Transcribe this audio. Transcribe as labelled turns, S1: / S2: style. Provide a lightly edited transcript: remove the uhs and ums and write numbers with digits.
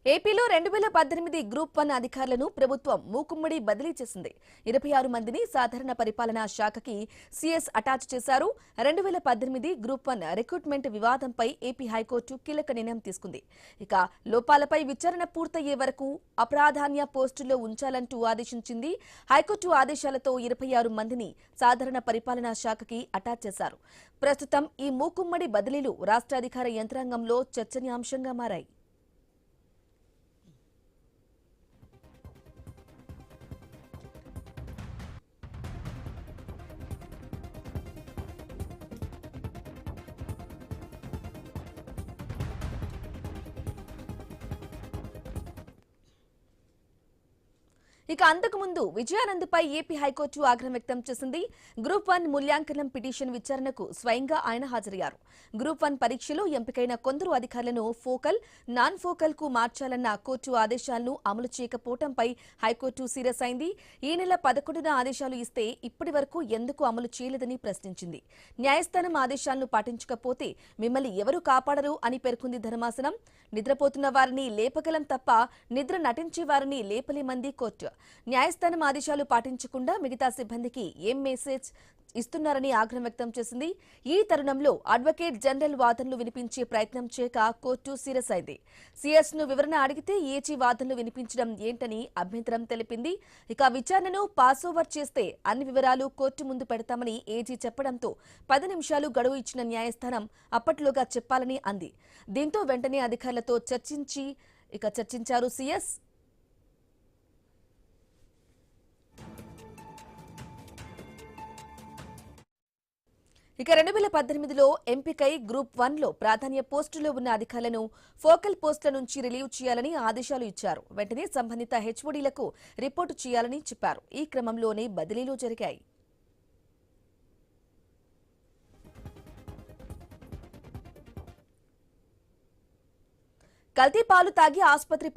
S1: ఏపీలో 2018 గ్రూప్ 1 అధికారులను ప్రభుత్వం మూకుమ్మడి బదిలీ చేసింది. 26 మందిని సాధారణ పరిపాలనా శాఖకి సీఎస్ అటాచ్ చేశారు. 2018 గ్రూప్ 1 రిక్రూట్మెంట్ వివాదంపై ఏపీ హైకోర్టు కీలక నిర్ణయం తీసుకుంది. ఇక లోపాలపై విచారణ పూర్తయ్యే వరకు అప్రాధాన్య పోస్టుల్లో ఉంచాలంటూ ఆదేశించింది. హైకోర్టు ఆదేశాలతో 26 మందిని సాధారణ పరిపాలనా శాఖకి అటాచ్ చేశారు. ప్రస్తుతం ఈ మూకుమ్మడి బదిలీలు రాష్ట్ర అధికార యంత్రాంగంలో చర్చనీయాంశంగా మారాయి. ఇక అంతకుముందు విజయానంద్పై ఏపీ హైకోర్టు ఆగ్రహం వ్యక్తం చేసింది. గ్రూప్ 1 మూల్యాంకనం పిటిషన్ విచారణకు స్వయంగా ఆయన హాజరయ్యారు. గ్రూప్ 1 పరీక్షలో ఎంపికైన కొందరు అధికారులను ఫోకల్, నాన్ ఫోకల్ కు మార్చాలన్న కోర్టు ఆదేశాలను అమలు చేయకపోవడంపై హైకోర్టు సీరియస్ అయింది. ఈ నెల 11న ఆదేశాలు ఇస్తే ఇప్పటి వరకు ఎందుకు అమలు చేయలేదని ప్రశ్నించింది. న్యాయస్థానం ఆదేశాలను పాటించకపోతే మిమ్మల్ని ఎవరు కాపాడరు అని పేర్కొంది ధర్మాసనం. నిద్రపోతున్న వారిని లేపగలం తప్ప నిద్ర నటించే వారిని లేపలేమంది కోర్టు. న్యాయస్థానం ఆదేశాలు పాటించకుండా మిగతా సిబ్బందికి ఏం మెసేజ్ ఇస్తున్నారని ఆగ్రహం వ్యక్తం చేసింది. ఈ తరుణంలో అడ్వకేట్ జనరల్ వాదనలు వినిపించే ప్రయత్నం చేయక కోర్టు సీరియస్ అయింది. సీఎస్ ను వివరణ అడిగితే ఏజీ వాదనలు వినిపించడం ఏంటని అభ్యంతరం తెలిపింది. ఇక విచారణను పాస్ ఓవర్ చేస్తే అన్ని వివరాలు కోర్టు ముందు పెడతామని ఏజీ చెప్పడంతో 10 నిమిషాలు గడువు ఇచ్చిన న్యాయస్థానం అప్పట్లోగా చెప్పాలని అంది. దీంతో వెంటనే అధికారులతో చర్చించారు సీఎస్. ఇక 2018లో ఎంపికై గ్రూప్ 1లో ప్రాధాన్య పోస్టులో ఉన్న అధికారులను ఫోకల్ పోస్టుల నుంచి రిలీవ్ చేయాలని ఆదేశాలు ఇచ్చారు. వెంటనే సంబంధిత హెచ్ఓడీలకు రిపోర్టు చేయాలని చెప్పారు. ఈ క్రమంలోనే బదిలీలు జరిగాయి. కల్తీ పాలు తాగి ఆసుపత్రి